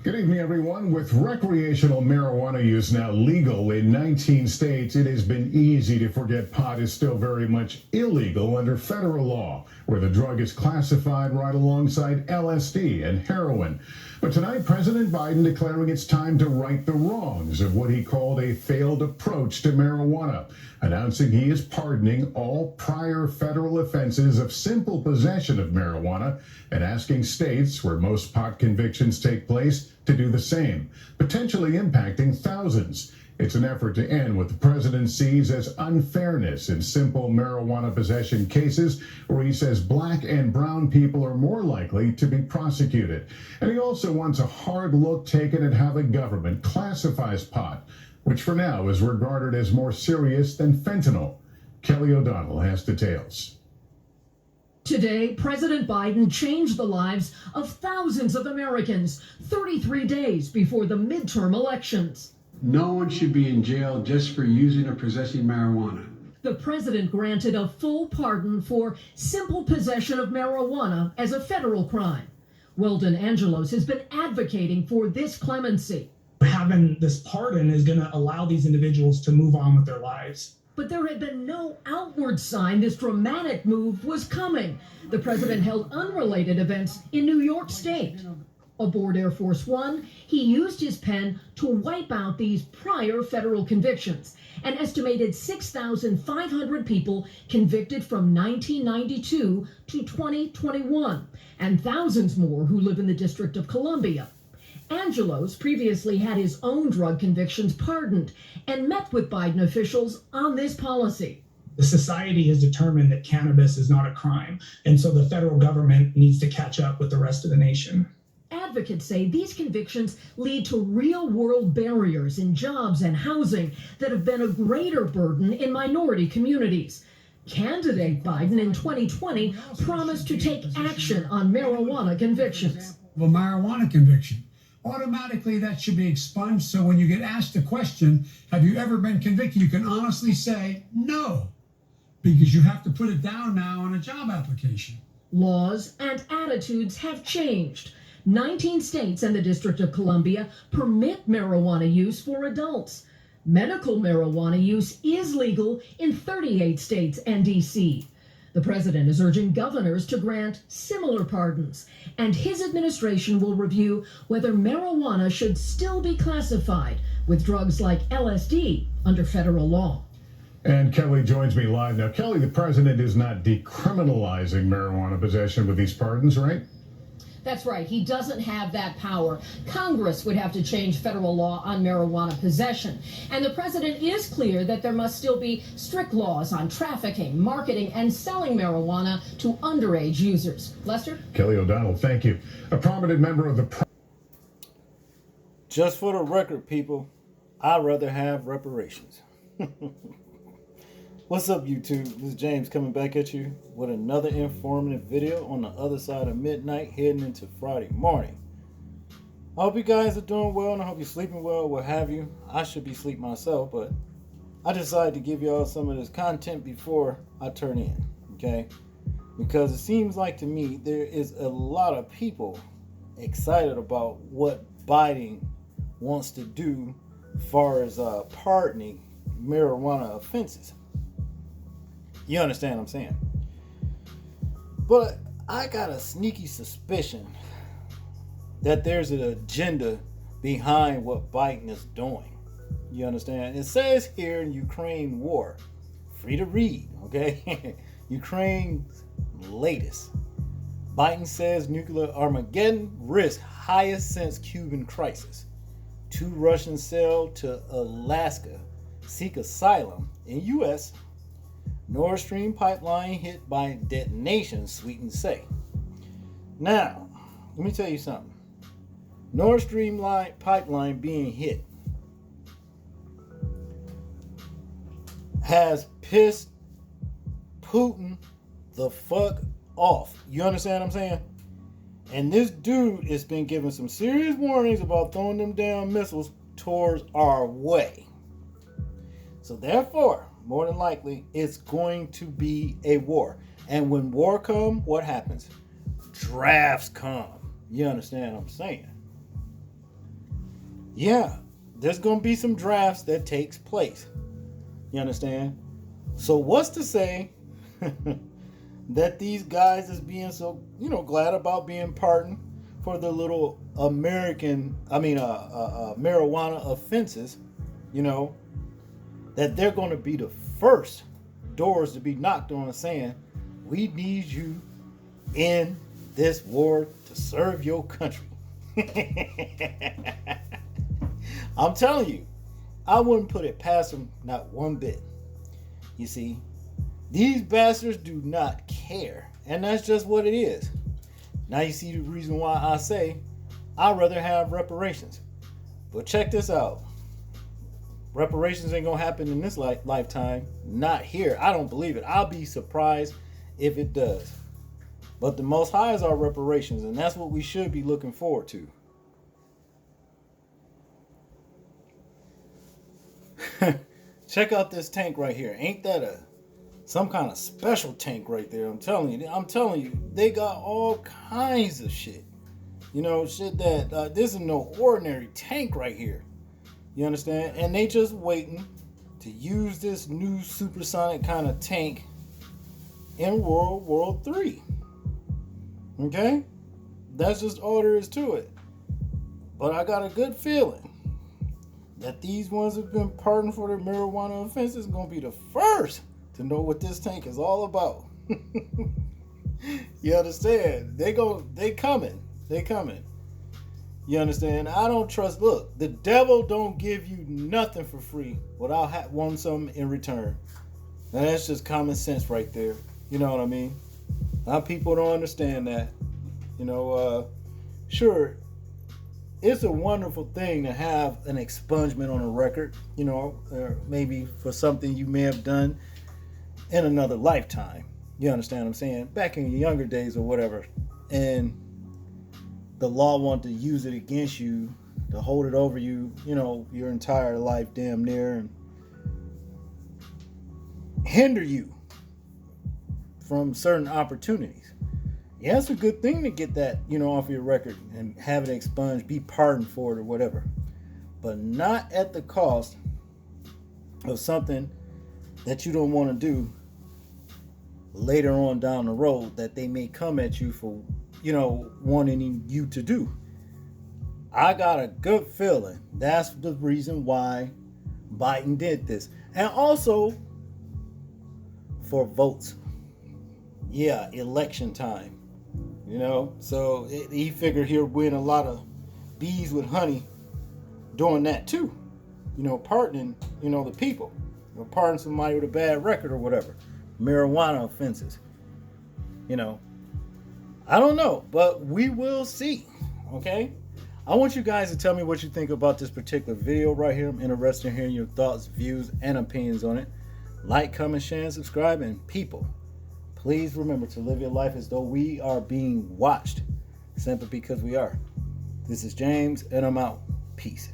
Good evening, everyone. With recreational marijuana use now legal in 19 states, it has been easy to forget pot is still very much illegal under federal law, where the drug is classified right alongside LSD and heroin. But tonight, President Biden declaring it's time to right the wrongs of what he called a failed approach to marijuana, announcing he is pardoning all prior federal offenses of simple possession of marijuana and asking states where most pot convictions take place to do the same, potentially impacting thousands. It's an effort to end what the president sees as unfairness in simple marijuana possession cases, where he says black and brown people are more likely to be prosecuted. And he also wants a hard look taken at how the government classifies pot, which for now is regarded as more serious than fentanyl. Kelly O'Donnell has details. Today, President Biden changed the lives of thousands of Americans 33 days before the midterm elections. No one should be in jail just for using or possessing marijuana. The president granted a full pardon for simple possession of marijuana as a federal crime. Weldon Angelos has been advocating for this clemency. Having this pardon is going to allow these individuals to move on with their lives. But there had been no outward sign this dramatic move was coming. The president held unrelated events in New York State. Aboard Air Force One, he used his pen to wipe out these prior federal convictions. An estimated 6,500 people convicted from 1992 to 2021, and thousands more who live in the District of Columbia. Angelos previously had his own drug convictions pardoned and met with Biden officials on this policy. The society has determined that cannabis is not a crime, and so the federal government needs to catch up with the rest of the nation. Advocates say these convictions lead to real-world barriers in jobs and housing that have been a greater burden in minority communities. Candidate Biden in 2020 promised to take action on marijuana convictions. A marijuana conviction, automatically that should be expunged, so when you get asked the question, have you ever been convicted, you can honestly say no, because you have to put it down now on a job application. Laws and attitudes have changed. 19 states and the District of Columbia permit marijuana use for adults. Medical marijuana use is legal in 38 states and D.C. The president is urging governors to grant similar pardons, and his administration will review whether marijuana should still be classified with drugs like LSD under federal law. And Kelly joins me live now. Kelly, the president is not decriminalizing marijuana possession with these pardons, right? That's right. He doesn't have that power. Congress would have to change federal law on marijuana possession. And the president is clear that there must still be strict laws on trafficking, marketing, and selling marijuana to underage users. Lester? Kelly O'Donnell, thank you. A prominent member of the... Just for the record, people, I'd rather have reparations. What's up, YouTube? This is James coming back at you with another informative video on the other side of midnight heading into Friday morning. I hope you guys are doing well and I hope you're sleeping well, what have you. I should be asleep myself, but I decided to give y'all some of this content before I turn in, okay? Because it seems like to me there is a lot of people excited about what Biden wants to do as far as pardoning marijuana offenses. You understand what I'm saying? But I got a sneaky suspicion that there's an agenda behind what Biden is doing. You understand? It says here in Ukraine war, free to read, okay? Ukraine's latest. Biden says nuclear Armageddon risk highest since Cuban crisis. 2 Russians sail to Alaska, seek asylum in U.S. Nord Stream pipeline hit by detonation, Sweden say. Now, let me tell you something. Nord Stream pipeline being hit has pissed Putin the fuck off. You understand what I'm saying? And this dude has been giving some serious warnings about throwing them down missiles towards our way. So therefore, more than likely, it's going to be a war. And when war comes, what happens? Drafts come. You understand what I'm saying? yeah, there's going to be some drafts that takes place. You understand? So what's to say that these guys is being so, glad about being pardoned for the little marijuana offenses, that they're going to be the first doors to be knocked on saying, we need you in this war to serve your country. I'm telling you, I wouldn't put it past them not one bit. You see, these bastards do not care, and that's just what it is. Now you see the reason why I say I'd rather have reparations. But check this out. Reparations ain't gonna happen in this lifetime. Not here. I don't believe it. I'll be surprised if it does. But the Most High is our reparations, and that's what we should be looking forward to. Check out this tank right here. Ain't that some kind of special tank right there? I'm telling you, they got all kinds of shit. Shit that this is no ordinary tank right here. You understand? And they just waiting to use this new supersonic kind of tank in World War III. Okay? That's just all there is to it. But I got a good feeling that these ones have been pardoned for their marijuana offenses going to be the first to know what this tank is all about. You understand? They coming. You understand? I don't trust. Look, the devil don't give you nothing for free without wanting something in return. And that's just common sense right there. You know what I mean? Now people don't understand that. Sure, it's a wonderful thing to have an expungement on a record, or maybe for something you may have done in another lifetime. You understand what I'm saying? Back in your younger days or whatever. And the law wanted to use it against you, to hold it over you, your entire life damn near, and hinder you from certain opportunities. Yeah, it's a good thing to get that, off your record and have it expunged, be pardoned for it or whatever. But not at the cost of something that you don't want to do later on down the road that they may come at you for, wanting you to do. I got a good feeling that's the reason why Biden did this. And also for votes. Yeah, election time. So he figured he'll win a lot of bees with honey doing that too. Pardoning, the people. Pardoning somebody with a bad record or whatever. Marijuana offenses. I don't know, but we will see. Okay? I want you guys to tell me what you think about this particular video right here. I'm interested in hearing your thoughts, views, and opinions on it. Like, comment, share, and subscribe. And people, please remember to live your life as though we are being watched, simply because we are. This is James, and I'm out. Peace.